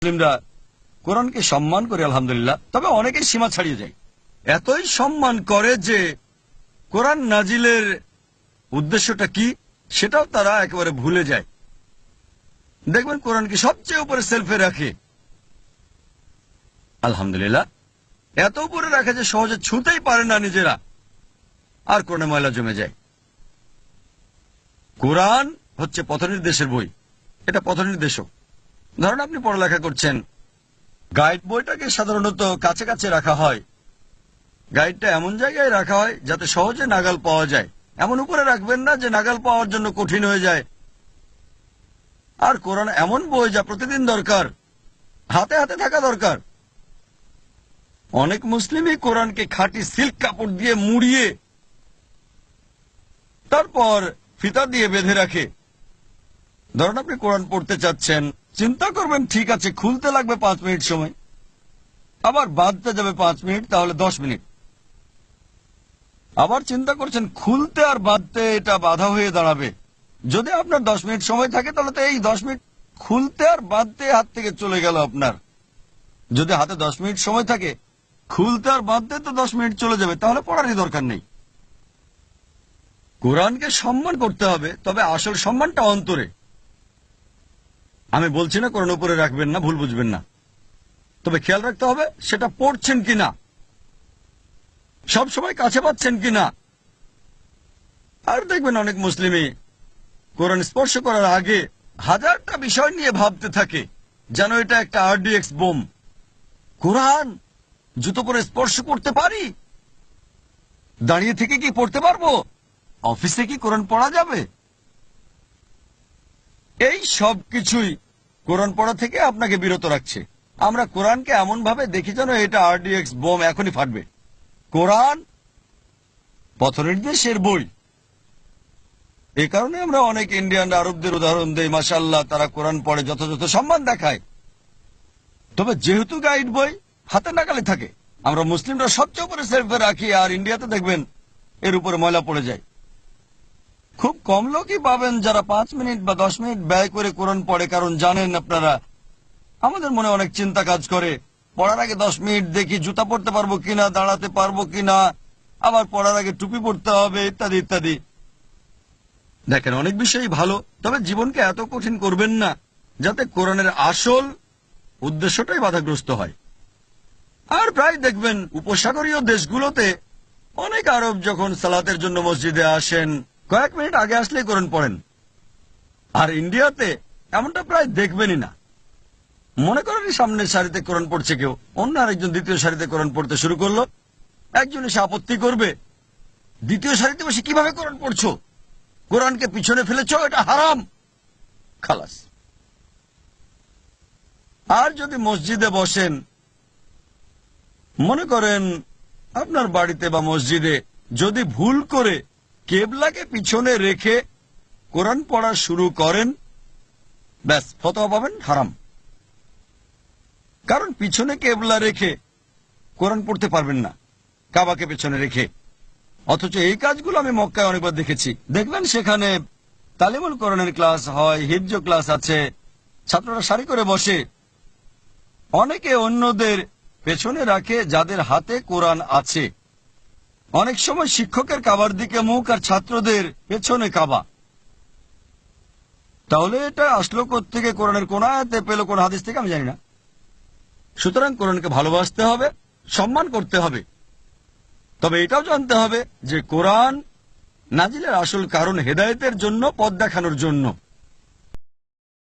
মুসলিমরা কোরআনকে সম্মান করে আলহামদুলিল্লাহ, তবে অনেকেই সীমা ছাড়িয়ে যায়। এতই সম্মান করে যে কোরআন নাজিলের উদ্দেশ্যটা কি সেটাও তারা একেবারে ভুলে যায়। দেখবেন কোরআনকে সবচেয়ে উপরে সেলফে রাখে, আলহামদুলিল্লাহ এত উপরে রাখে যে সহজে ছুঁতেই পারে না নিজেরা, আর কোরআনে ময়লা জমে যায়। কোরআন হচ্ছে পথনির্দেশের বই, এটা পথনির্দেশক। ধরুন আপনি পড়ালেখা করছেন, গাইড বইটাকে সাধারণত কাছে কাছে রাখা হয়। গাইডটা এমন জায়গায় রাখা হয় যাতে সহজে নাগাল পাওয়া যায়, এমন উপরে রাখবেন না যে নাগাল পাওয়ার জন্য কঠিন হয়ে যায়। আর কোরআন এমন বই যা প্রতিদিন দরকার, হাতে হাতে থাকা দরকার। অনেক মুসলিমই কোরআনকে খাঁটি সিল্ক কাপড় দিয়ে মুড়িয়ে তারপর ফিতা দিয়ে বেঁধে রাখে। ধরুন আপনি কোরআন পড়তে চাচ্ছেন, চিন্তা করবেন ঠিক আছে খুলতে লাগবে 5 মিনিট সময়, আবার বাঁধতে যাবে 5 মিনিট, তাহলে 10 মিনিট। আবার চিন্তা করছেন খুলতে আর বাঁধতে এটা বাধা হয়ে দাঁড়াবে। যদি আপনার 10 মিনিট সময় থাকে তাহলে তো এই 10 মিনিট খুলতে আর বাঁধতে হাত থেকে চলে গেল আপনার। যদি হাতে 10 মিনিট সময় থাকে, খুলতে আর বাঁধতে তো 10 মিনিট চলে যাবে, তাহলে পড়ারই দরকার নেই। কোরআনকে সম্মান করতে হবে, তবে আসল সম্মানটা অন্তরে। আমি বলছি না কোরআন উপরে রাখবেন না, ভুল বুঝবেন না, তবে খেয়াল রাখতে হবে সেটা পড়ছেন কিনা, সব সময় কাছে পাচ্ছেন কিনা। আর দেখবেন অনেক মুসলিমই কোরআন স্পর্শ করার আগে হাজারটা বিষয় নিয়ে ভাবতে থাকে, যেন এটা একটা RDX বোম। কোরআন জুতো পরে স্পর্শ করতে পারি? দাঁড়িয়ে থেকে কি পড়তে পারবো? অফিসে কি কোরআন পড়া যাবে? এই সব কিছুই কোরআন পড়া থেকে আপনাকে বিরত রাখছে। আমরা কোরআনকে এমন ভাবে দেখি যেন এটা RDX বোম, এখনই ফাটবে। কোরআন পথনির্দেশের বই। এই কারণে আমরা অনেক ইন্ডিয়ান আরবদের উদাহরণ দেই, মাশাআল্লাহ তারা কোরআন পড়ে, যথাযথ সম্মান দেখায়। তবে যেহেতু গাইড বই হাতে নাগালে থাকে, আমরা মুসলিমরা সবচেয়ে উপরে সেলফে রাখি, আর ইন্ডিয়াতে দেখবেন এর উপরে ময়লা পড়ে যায়। খুব কম লোকই পাবেন যারা 5 মিনিট বা 10 মিনিট ব্যয় করে কোরআন পড়ে, কারণ জানেন আপনারা আমাদের মনে অনেক চিন্তা কাজ করে। পড়ার আগে 10 মিনিট দেখি জুতা পড়তে পারবো কিনা, দাঁড়াতে পারবো কিনা, আবার পড়ার আগে টুপি পড়তে হবে, ইত্যাদি ইত্যাদি। দেখেন অনেক বিষয়ই ভালো, তবে জীবনকে এত কঠিন করবেন না যাতে কোরআনের আসল উদ্দেশ্যটাই বাধাগ্রস্ত হয়। আর প্রায় দেখবেন উপসাগরীয় দেশগুলোতে অনেক আরব যখন সালাতের জন্য মসজিদে আসেন, কয়েক মিনিট আগে আসলেই কোরআন পড়েন। আর ইন্ডিয়াতে এমনটা প্রায় দেখবেনই না। মনে করেন সামনের সারিতে কোরআন পড়ছে কেউ, অন্য আরেকজন দ্বিতীয় সারিতে কোরআন পড়তে শুরু করলো। একজন এসে আপত্তি করবে, দ্বিতীয় সারিতে বসে কিভাবে কোরআন পড়ছো? কোরআনকে পিছনে ফেলেছো, এটা হারাম। খালাস। আর যদি মসজিদে বসেন, মনে করেন আপনার বাড়িতে বা মসজিদে যদি ভুল করে কেবলাকে পিছনে রেখে কোরআন পড়া শুরু করেন, ব্যাস ফতোয়া পাবেন হারাম। কারণ পিছনে কেবলা রেখে কোরআন পড়তে পারবেন না, কাবাকে পেছনে রেখে। অথচ এই কাজগুলো আমি মক্কায় অনেকবার দেখেছি। দেখবেন সেখানে তালিমুল কোরআনের ক্লাস হয়, হিফজ ক্লাস আছে, ছাত্ররা সারি করে বসে। অনেকে অন্যদের পেছনে রাখে যাদের হাতে কোরআন আছে। অনেক সময় শিক্ষকের কাবার দিকে মুখ আর ছাত্রদের পেছনে কাবা। তাহলে এটা আসলো কোত্থেকে? কোরআনের কোন আয়াতে পেল, কোন হাদিস থেকে আমি জানি না। সুতরাং কোরআনকে ভালোবাসতে হবে, সম্মান করতে হবে, তবে এটাও জানতে হবে যে কোরআন নাজিলের আসল কারণ হেদায়েতের জন্য, পথ দেখানোর জন্য।